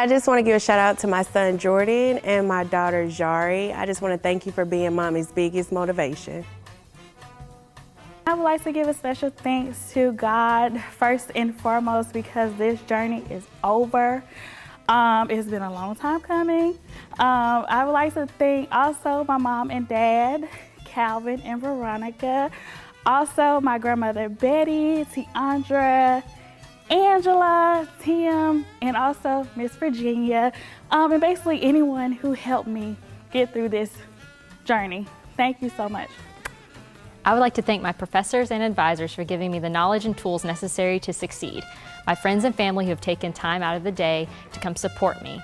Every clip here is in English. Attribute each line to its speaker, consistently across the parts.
Speaker 1: I just want to give a shout out to my son Jordan and my daughter Jari. I just want to thank you for being Mommy's biggest motivation.
Speaker 2: I would like to give a special thanks to God first and foremost because this journey is over. It's been a long time coming. I would like to thank also my mom and dad, Calvin and Veronica. Also my grandmother Betty, Tiandra, Angela, Tim, and also Miss Virginia, and basically anyone who helped me get through this journey. Thank you so much.
Speaker 3: I would like to thank my professors and advisors for giving me the knowledge and tools necessary to succeed. My friends and family who have taken time out of the day to come support me.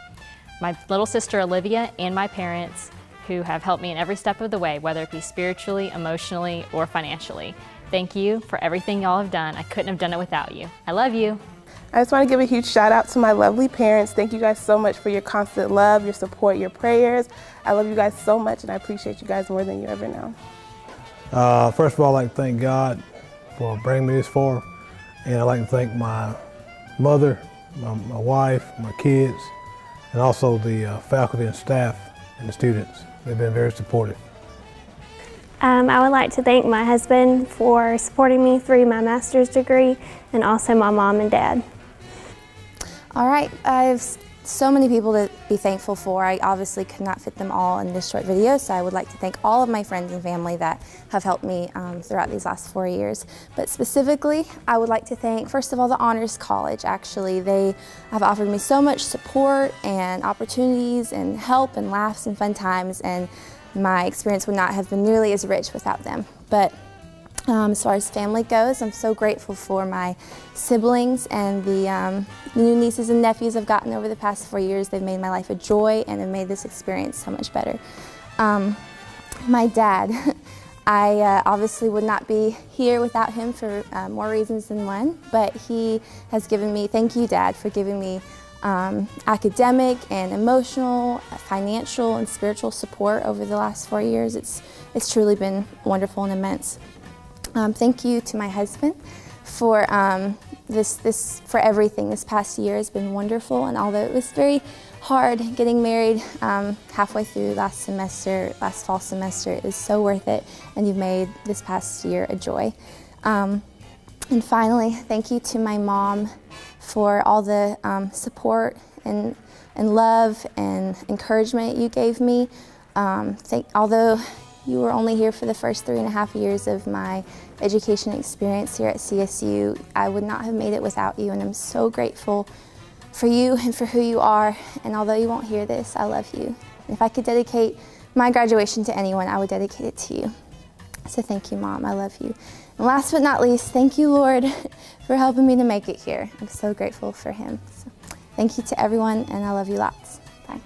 Speaker 3: My little sister Olivia and my parents who have helped me in every step of the way, whether it be spiritually, emotionally, or financially. Thank you for everything y'all have done. I couldn't have done it without you. I love you.
Speaker 4: I just want to give a huge shout out to my lovely parents. Thank you guys so much for your constant love, your support, your prayers. I love you guys so much and I appreciate you guys more than you ever know.
Speaker 5: First of all, I'd like to thank God for bringing me this far. And I'd like to thank my mother, my wife, my kids, and also the faculty and staff and the students. They've been very supportive.
Speaker 6: I would like to thank my husband for supporting me through my master's degree and also my mom and dad.
Speaker 7: All right, I have so many people to be thankful for. I obviously could not fit them all in this short video, so I would like to thank all of my friends and family that have helped me throughout these last 4 years. But specifically, I would like to thank, first of all, the Honors College. Actually, they have offered me so much support and opportunities and help and laughs and fun times, and my experience would not have been nearly as rich without them. But as far as family goes, I'm so grateful for my siblings and the new nieces and nephews I've gotten over the past 4 years. They've made my life a joy and have made this experience so much better. My dad, I obviously would not be here without him for more reasons than one, but he has given me, thank you Dad, for giving me academic and emotional, financial and spiritual support over the last 4 years. It's truly been wonderful and immense. Thank you to my husband for for everything. This past year has been wonderful, and although it was very hard getting married halfway through last fall semester, it was so worth it, and you've made this past year a joy. And finally, thank you to my mom for all the support and love and encouragement you gave me. Although you were only here for the first 3.5 years of my education experience here at CSU, I would not have made it without you, and I'm so grateful for you and for who you are. And although you won't hear this, I love you. And if I could dedicate my graduation to anyone, I would dedicate it to you. So thank you, Mom, I love you. And last but not least, thank you, Lord, for helping me to make it here. I'm so grateful for him. So thank you to everyone, and I love you lots. Bye.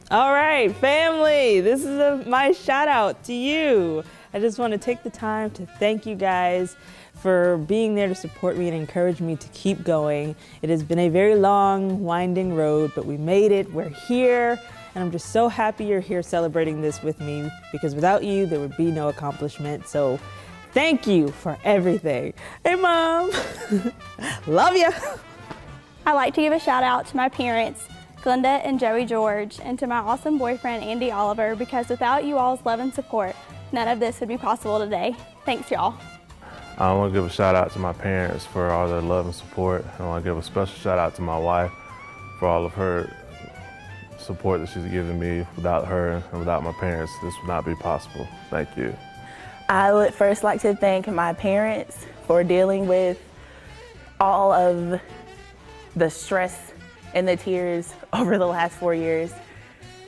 Speaker 8: All right, family, this is my shout out to you. I just want to take the time to thank you guys for being there to support me and encourage me to keep going. It has been a very long, winding road, but we made it, we're here, and I'm just so happy you're here celebrating this with me, because without you, there would be no accomplishment. So thank you for everything. Hey, Mom, love ya.
Speaker 9: I'd like to give a shout out to my parents, Glenda and Joey George, and to my awesome boyfriend, Andy Oliver, because without you all's love and support, none of this would be possible today. Thanks, y'all.
Speaker 10: I want to give a shout out to my parents for all their love and support. I want to give a special shout out to my wife for all of her support that she's given me. Without her and without my parents, this would not be possible. Thank you.
Speaker 11: I would first like to thank my parents for dealing with all of the stress and the tears over the last 4 years.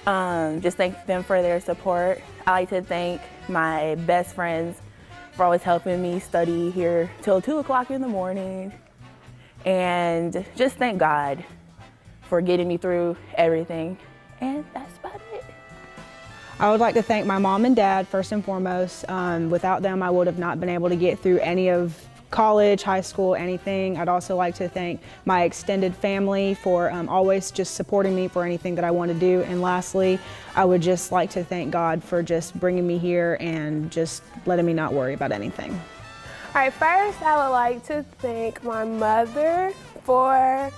Speaker 11: Just thank them for their support. I like to thank my best friends for always helping me study here till 2 o'clock in the morning. And just thank God for getting me through everything. And that's about it.
Speaker 12: I would like to thank my mom and dad first and foremost. Without them, I would have not been able to get through any of college, high school, anything. I'd also like to thank my extended family for always just supporting me for anything that I want to do. And lastly, I would just like to thank God for just bringing me here and just letting me not worry about anything.
Speaker 4: All right, first I would like to thank my mother for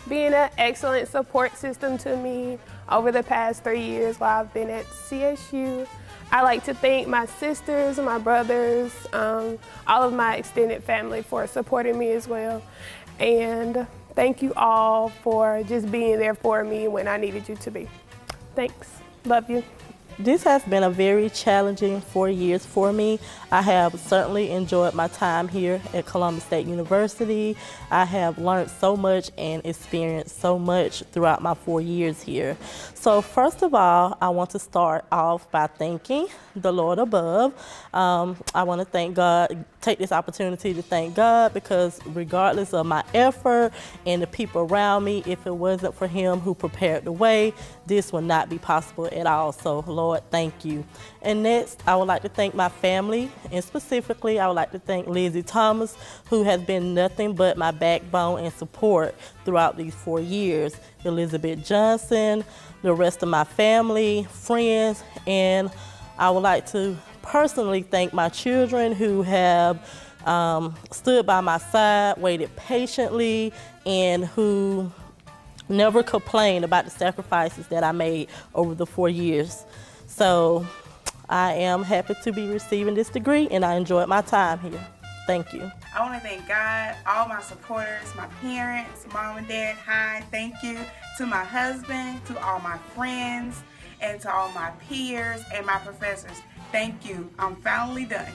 Speaker 4: being an excellent support system to me over the past 3 years while I've been at CSU. I like to thank my sisters, my brothers, all of my extended family for supporting me as well. And thank you all for just being there for me when I needed you to be. Thanks. Love you.
Speaker 13: This has been a very challenging 4 years for me. I have certainly enjoyed my time here at Columbus State University. I have learned so much and experienced so much throughout my 4 years here. So first of all, I want to start off by thanking the Lord above. I want to thank God, take this opportunity to thank God, because regardless of my effort and the people around me, if it wasn't for Him who prepared the way, this would not be possible at all. So Lord, thank you. And next, I would like to thank my family, and specifically, I would like to thank Lizzie Thomas, who has been nothing but my backbone and support throughout these 4 years. Elizabeth Johnson, the rest of my family, friends, and I would like to personally thank my children who have stood by my side, waited patiently, and who never complained about the sacrifices that I made over the 4 years. So I am happy to be receiving this degree, and I enjoyed my time here. Thank you.
Speaker 14: I want to thank God, all my supporters, my parents, mom and dad, hi, thank you. To my husband, to all my friends, and to all my peers and my professors. Thank you. I'm finally done.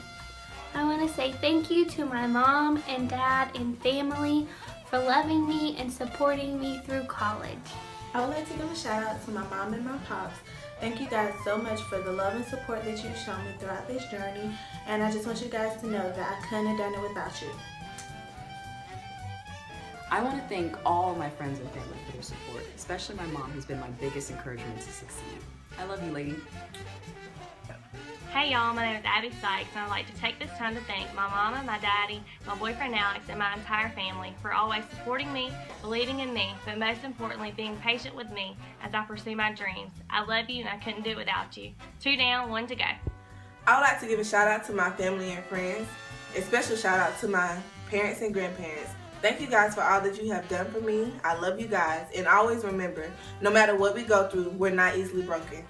Speaker 6: I want to say thank you to my mom and dad and family for loving me and supporting me through college.
Speaker 15: I would like to give a shout out to my mom and my pops. Thank you guys so much for the love and support that you've shown me throughout this journey, and I just want you guys to know that I couldn't have done it without you.
Speaker 16: I want to thank all my friends and family for their support, especially my mom, who's been my biggest encouragement to succeed. I love you, lady.
Speaker 17: Hey y'all, my name is Abby Sykes, and I'd like to take this time to thank my mama, my daddy, my boyfriend Alex, and my entire family for always supporting me, believing in me, but most importantly, being patient with me as I pursue my dreams. I love you, and I couldn't do it without you. 2 down, 1 to go.
Speaker 14: I would like to give a shout out to my family and friends, a special shout out to my parents and grandparents. Thank you guys for all that you have done for me. I love you guys, and always remember, no matter what we go through, we're not easily broken.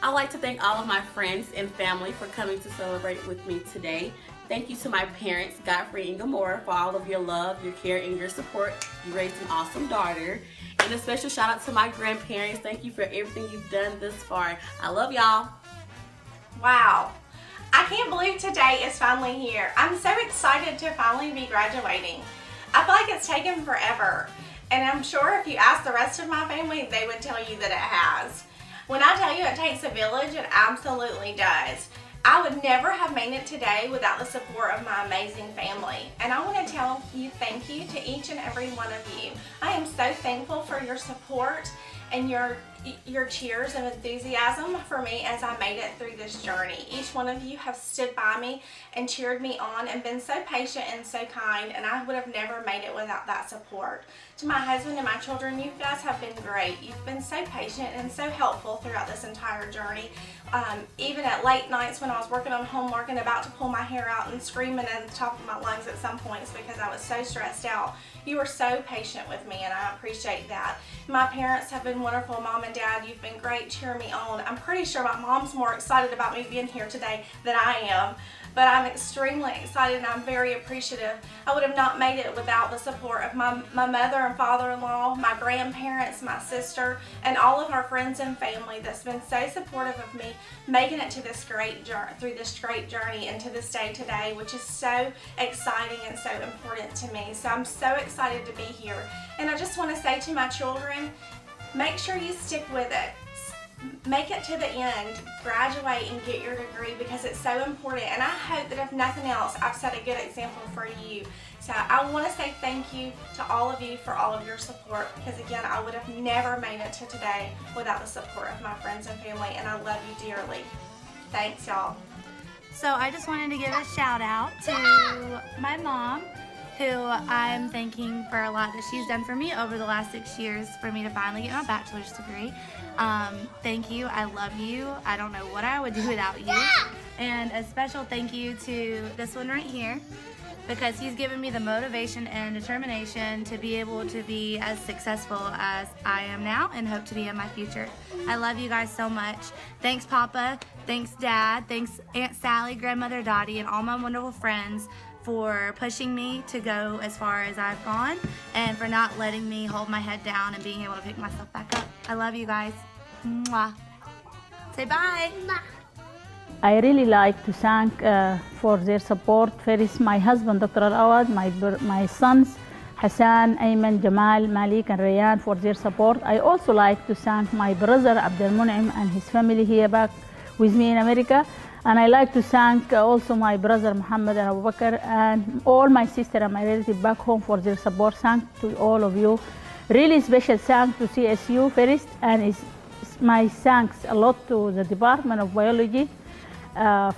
Speaker 18: I'd like to thank all of my friends and family for coming to celebrate with me today. Thank you to my parents, Godfrey and Gamora, for all of your love, your care, and your support. You raised an awesome daughter. And a special shout out to my grandparents. Thank you for everything you've done this far. I love y'all.
Speaker 19: Wow. I can't believe today is finally here. I'm so excited to finally be graduating. I feel like it's taken forever. And I'm sure if you ask the rest of my family, they would tell you that it has. When I tell you it takes a village, it absolutely does. I would never have made it today without the support of my amazing family. And I want to tell you thank you to each and every one of you. I am so thankful for your support and your cheers and enthusiasm for me as I made it through this journey. Each one of you have stood by me and cheered me on and been so patient and so kind, and I would have never made it without that support. To my husband and my children, you guys have been great. You've been so patient and so helpful throughout this entire journey. Even at late nights when I was working on homework and about to pull my hair out and screaming at the top of my lungs at some points because I was so stressed out. You were so patient with me, and I appreciate that. My parents have been wonderful. Mom and Dad, you've been great cheering me on. I'm pretty sure my mom's more excited about me being here today than I am. But I'm extremely excited and I'm very appreciative. I would have not made it without the support of my mother and father-in-law, my grandparents, my sister, and all of our friends and family that's been so supportive of me making it to this great journey, through this great journey and to this day today, which is so exciting and so important to me. So I'm so excited to be here. And I just want to say to my children, make sure you stick with it. Make it to the end, graduate and get your degree because it's so important, and I hope that if nothing else I've set a good example for you. So I want to say thank you to all of you for all of your support, because again I would have never made it to today without the support of my friends and family, and I love you dearly. Thanks y'all.
Speaker 20: So I just wanted to give a shout out to my mom, who I'm thanking for a lot that she's done for me over the last 6 years for me to finally get my bachelor's degree. Thank you. I love you. I don't know what I would do without you. And a special thank you to this one right here. because he's given me the motivation and determination to be able to be as successful as I am now and hope to be in my future. I love you guys so much. Thanks, Papa. Thanks, Dad. Thanks, Aunt Sally, Grandmother Dottie, and all my wonderful friends for pushing me to go as far as I've gone and for not letting me hold my head down and being able to pick myself back up. I love you guys. Mwah. Say bye.
Speaker 21: I really like to thank for their support. First, my husband, Dr. Al-Awad, my sons, Hassan, Ayman, Jamal, Malik, and Rayan for their support. I also like to thank my brother, Abdel Munim, and his family here back with me in America. And I like to thank also my brother Muhammad and Abu Bakr and all my sister and my relative back home for their support. Thanks to all of you. Really special thanks to CSU first, and my thanks a lot to the Department of Biology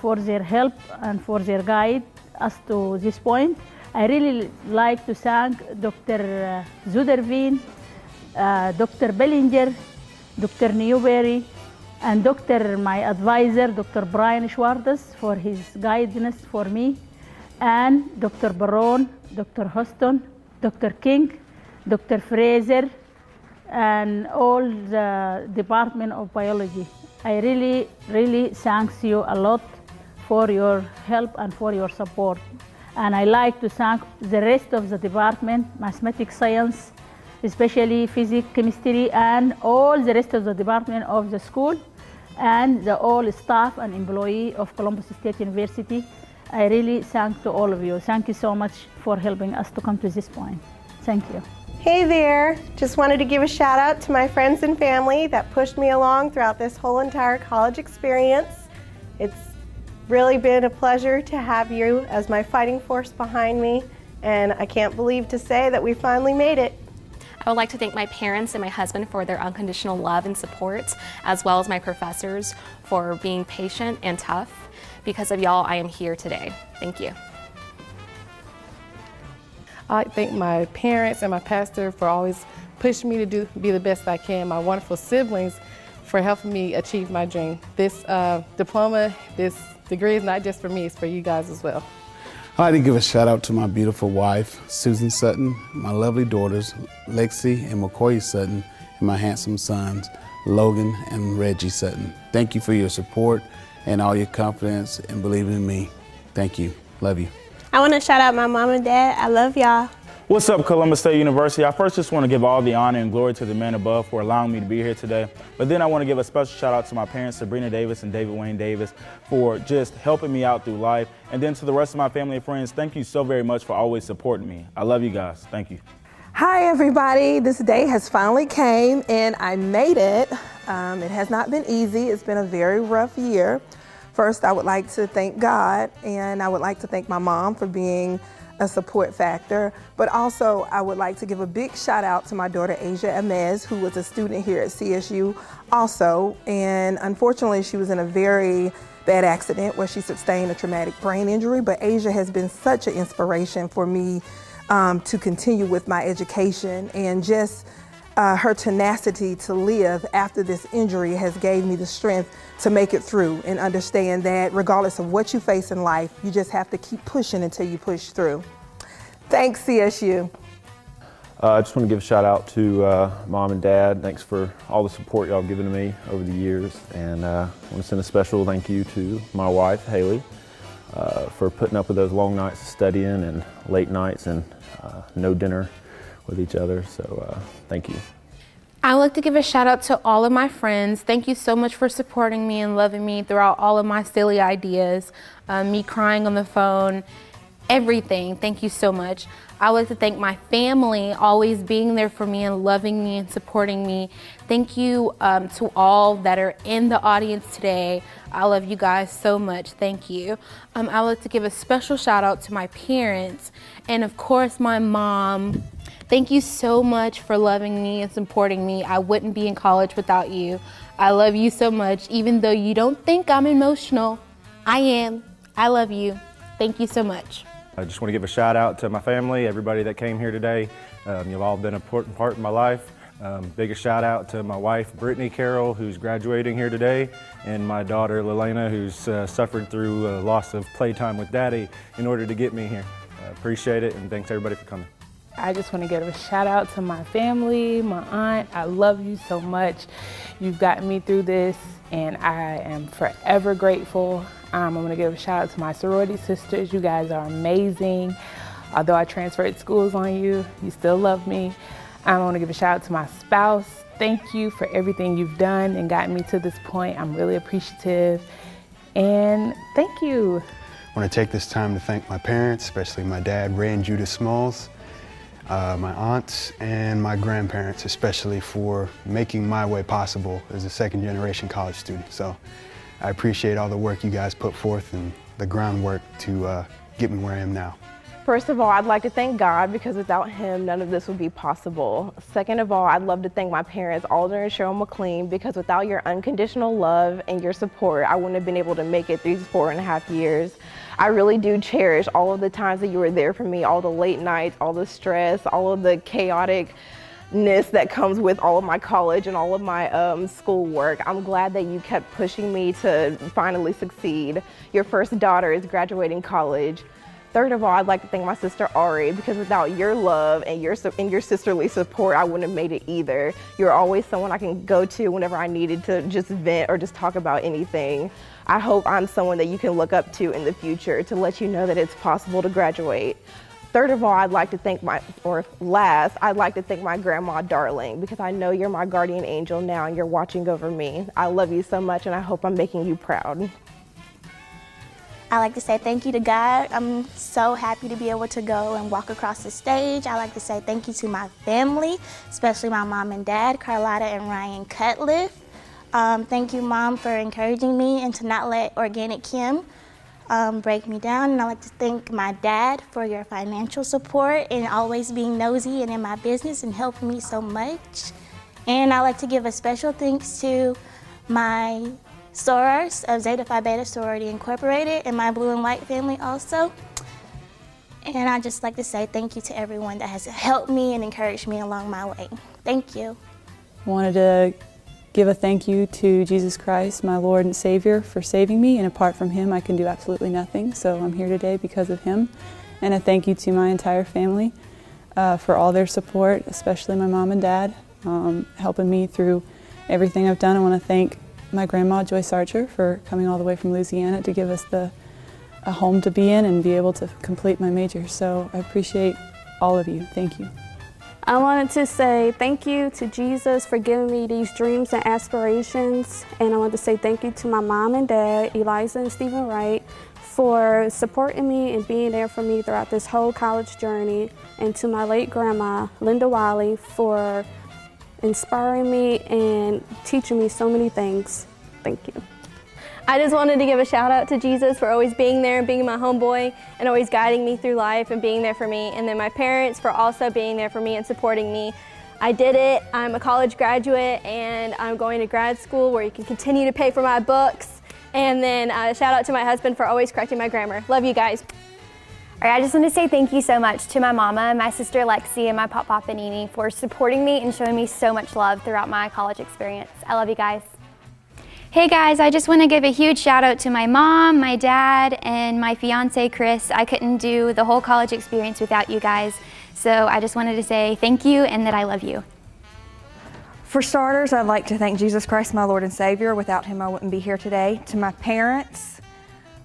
Speaker 21: for their help and for their guide us to this point. I really like to thank Dr. Zuderveen, Dr. Bellinger, Dr. Newberry, and my advisor, Dr. Brian Schwartz, for his guidance for me, and Dr. Baron, Dr. Houston, Dr. King, Dr. Fraser, and all the Department of Biology. I really, really thank you a lot for your help and for your support. And I like to thank the rest of the department, mathematics, science, especially physics, chemistry, and all the rest of the department of the school, and all staff and employee of Columbus State University. I really thank to all of you. Thank you so much for helping us to come to this point. Thank you.
Speaker 1: Hey there, just wanted to give a shout out to my friends and family that pushed me along throughout this whole entire college experience. It's really been a pleasure to have you as my fighting force behind me, and I can't believe to say that we finally made it.
Speaker 22: I would like to thank my parents and my husband for their unconditional love and support, as well as my professors for being patient and tough. Because of y'all, I am here today. Thank you.
Speaker 23: I'd like to thank my parents and my pastor for always pushing me to be the best I can. My wonderful siblings for helping me achieve my dream. This diploma, this degree is not just for me, it's for you guys as well.
Speaker 24: I'd like to give a shout out to my beautiful wife, Susan Sutton, my lovely daughters, Lexi and McCoy Sutton, and my handsome sons, Logan and Reggie Sutton. Thank you for your support and all your confidence and believing in me. Thank you. Love you.
Speaker 1: I want to shout out my mom and dad. I love y'all.
Speaker 25: What's up, Columbus State University? I first just want to give all the honor and glory to the man above for allowing me to be here today. But then I want to give a special shout out to my parents, Sabrina Davis and David Wayne Davis, for just helping me out through life. And then to the rest of my family and friends, thank you so very much for always supporting me. I love you guys. Thank you.
Speaker 26: Hi, everybody. This day has finally came and I made it. It has not been easy. It's been a very rough year. First, I would like to thank God, and I would like to thank my mom for being a support factor, but also I would like to give a big shout out to my daughter Asia Amez, who was a student here at CSU also, and unfortunately she was in a very bad accident where she sustained a traumatic brain injury, but Asia has been such an inspiration for me to continue with my education, and just her tenacity to live after this injury has gave me the strength to make it through and understand that regardless of what you face in life, you just have to keep pushing until you push through. Thanks, CSU.
Speaker 27: I just want to give a shout out to Mom and Dad. Thanks for all the support y'all given to me over the years. And I want to send a special thank you to my wife, Haley, for putting up with those long nights of studying and late nights and no dinner with each other, so thank you.
Speaker 7: I would like to give a shout out to all of my friends. Thank you so much for supporting me and loving me throughout all of my silly ideas, me crying on the phone, everything. Thank you so much. I would like to thank my family, always being there for me and loving me and supporting me. Thank you to all that are in the audience today. I love you guys so much. Thank you. I would like to give a special shout out to my parents and of course my mom. Thank you so much for loving me and supporting me. I wouldn't be in college without you. I love you so much. Even though you don't think I'm emotional, I am. I love you. Thank you so much.
Speaker 28: I just want to give a shout out to my family, everybody that came here today. You've all been an important part of my life. Biggest shout out to my wife, Brittany Carroll, who's graduating here today, and my daughter, Lelena, who's suffered through a loss of playtime with Daddy in order to get me here. Appreciate it, and thanks everybody for coming.
Speaker 23: I just want to give a shout out to my family, my aunt. I love you so much. You've gotten me through this, and I am forever grateful. I'm going to give a shout out to my sorority sisters. You guys are amazing. Although I transferred schools on you, you still love me. I want to give a shout out to my spouse. Thank you for everything you've done and gotten me to this point. I'm really appreciative, and thank you.
Speaker 2: I want to take this time to thank my parents, especially my dad, Ray and Judith Smalls, my aunts, and my grandparents, especially for making my way possible as a second-generation college student. So I appreciate all the work you guys put forth and the groundwork to get me where I am now.
Speaker 26: First of all, I'd like to thank God, because without him, none of this would be possible. Second of all, I'd love to thank my parents, Alden and Cheryl McLean, because without your unconditional love and your support, I wouldn't have been able to make it through these 4.5 years. I really do cherish all of the times that you were there for me, all the late nights, all the stress, all of the chaoticness that comes with all of my college and all of my schoolwork. I'm glad that you kept pushing me to finally succeed. Your first daughter is graduating college. Third of all, I'd like to thank my sister Ari, because without your love and your sisterly support, I wouldn't have made it either. You're always someone I can go to whenever I needed to just vent or just talk about anything. I hope I'm someone that you can look up to in the future to let you know that it's possible to graduate. Third of all, I'd like to thank I'd like to thank my grandma, Darling, because I know you're my guardian angel now and you're watching over me. I love you so much, and I hope I'm making you proud.
Speaker 3: I like to say thank you to God. I'm so happy to be able to go and walk across the stage. I like to say thank you to my family, especially my mom and dad, Carlotta and Ryan Cutliff. Thank you, Mom, for encouraging me and to not let Organic Kim break me down. And I like to thank my dad for your financial support and always being nosy and in my business and helping me so much. And I like to give a special thanks to my sorors of Zeta Phi Beta Sorority Incorporated and my blue and white family also. And I just like to say thank you to everyone that has helped me and encouraged me along my way. Thank you.
Speaker 5: I wanted to give a thank you to Jesus Christ, my Lord and Savior, for saving me, and apart from him I can do absolutely nothing, so I'm here today because of him. And a thank you to my entire family for all their support, especially my mom and dad, helping me through everything I've done. I want to thank my grandma, Joyce Archer, for coming all the way from Louisiana to give us a home to be in and be able to complete my major. So I appreciate all of you. Thank you.
Speaker 8: I wanted to say thank you to Jesus for giving me these dreams and aspirations. And I want to say thank you to my mom and dad, Eliza and Stephen Wright, for supporting me and being there for me throughout this whole college journey. And to my late grandma, Linda Wiley, for inspiring me and teaching me so many things. Thank you.
Speaker 9: I just wanted to give a shout out to Jesus for always being there and being my homeboy and always guiding me through life and being there for me. And then my parents for also being there for me and supporting me. I did it. I'm a college graduate and I'm going to grad school where you can continue to pay for my books. And then shout out to my husband for always correcting my grammar. Love you guys.
Speaker 10: All right, I just want to say thank you so much to my mama, my sister Lexi, and my papa Panini for supporting me and showing me so much love throughout my college experience. I love you guys.
Speaker 11: Hey guys, I just want to give a huge shout out to my mom, my dad, and my fiance Chris. I couldn't do the whole college experience without you guys, so I just wanted to say thank you and that I love you.
Speaker 12: For starters, I'd like to thank Jesus Christ, my Lord and Savior. Without him, I wouldn't be here today. To my parents,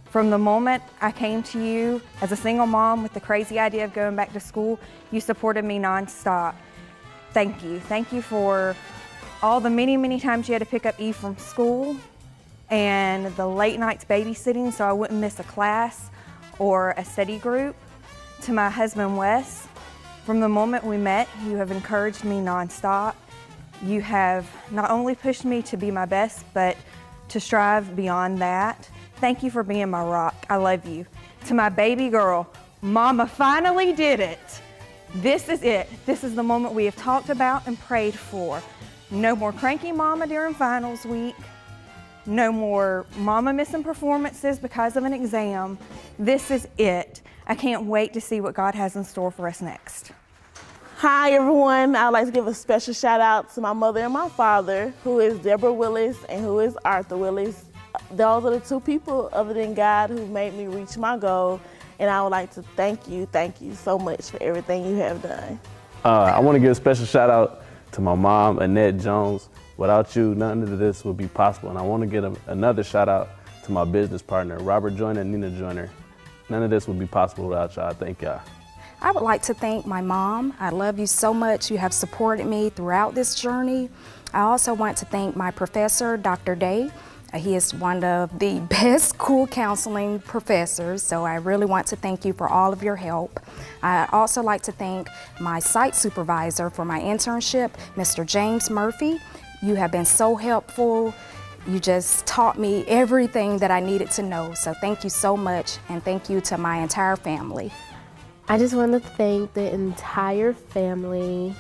Speaker 12: from the moment I came to you as a single mom with the crazy idea of going back to school, you supported me nonstop. Thank you. Thank you for all the many, many times you had to pick up Eve from school and the late nights babysitting so I wouldn't miss a class or a study group. To my husband, Wes, from the moment we met, you have encouraged me nonstop. You have not only pushed me to be my best, but to strive beyond that. Thank you for being my rock. I love you. To my baby girl, Mama finally did it. This is it. This is the moment we have talked about and prayed for. No more cranky Mama during finals week. No more Mama missing performances because of an exam. This is it. I can't wait to see what God has in store for us next.
Speaker 29: Hi everyone, I'd like to give a special shout out to my mother and my father, who is Deborah Willis and who is Arthur Willis. Those are the two people other than God who made me reach my goal and I would like to thank you so much for everything you have done.
Speaker 4: I want to give a special shout out to my mom, Annette Jones. Without you, none of this would be possible. And I want to give another shout out to my business partner, Robert Joyner and Nina Joyner. None of this would be possible without y'all. Thank y'all.
Speaker 6: I would like to thank my mom. I love you so much. You have supported me throughout this journey. I also want to thank my professor, Dr. Day. He is one of the best school counseling professors, so I really want to thank you for all of your help. I'd also like to thank my site supervisor for my internship, Mr. James Murphy. You have been so helpful. You just taught me everything that I needed to know, so thank you so much, and thank you to my entire family.
Speaker 13: I just want to thank the entire family,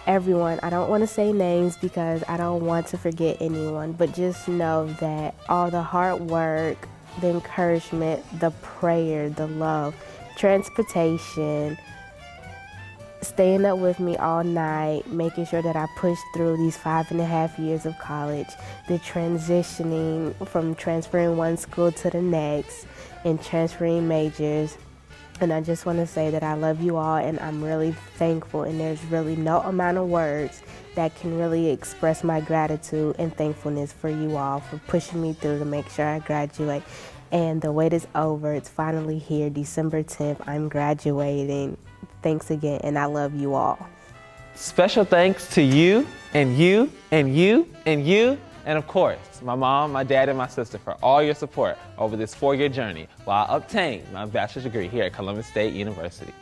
Speaker 13: everyone. I don't want to say names because I don't want to forget anyone, but just know that all the hard work, the encouragement, the prayer, the love, transportation, staying up with me all night, making sure that I pushed through these 5.5 years of college, the transitioning from transferring one school to the next and transferring majors. And I just want to say that I love you all, and I'm really thankful, and there's really no amount of words that can really express my gratitude and thankfulness for you all for pushing me through to make sure I graduate. And the wait is over. It's finally here, December 10th. I'm graduating. Thanks again, and I love you all.
Speaker 14: Special thanks to you, and you, and you, and you, and of course, my mom, my dad, and my sister for all your support over this 4-year journey while I obtained my bachelor's degree here at Columbus State University.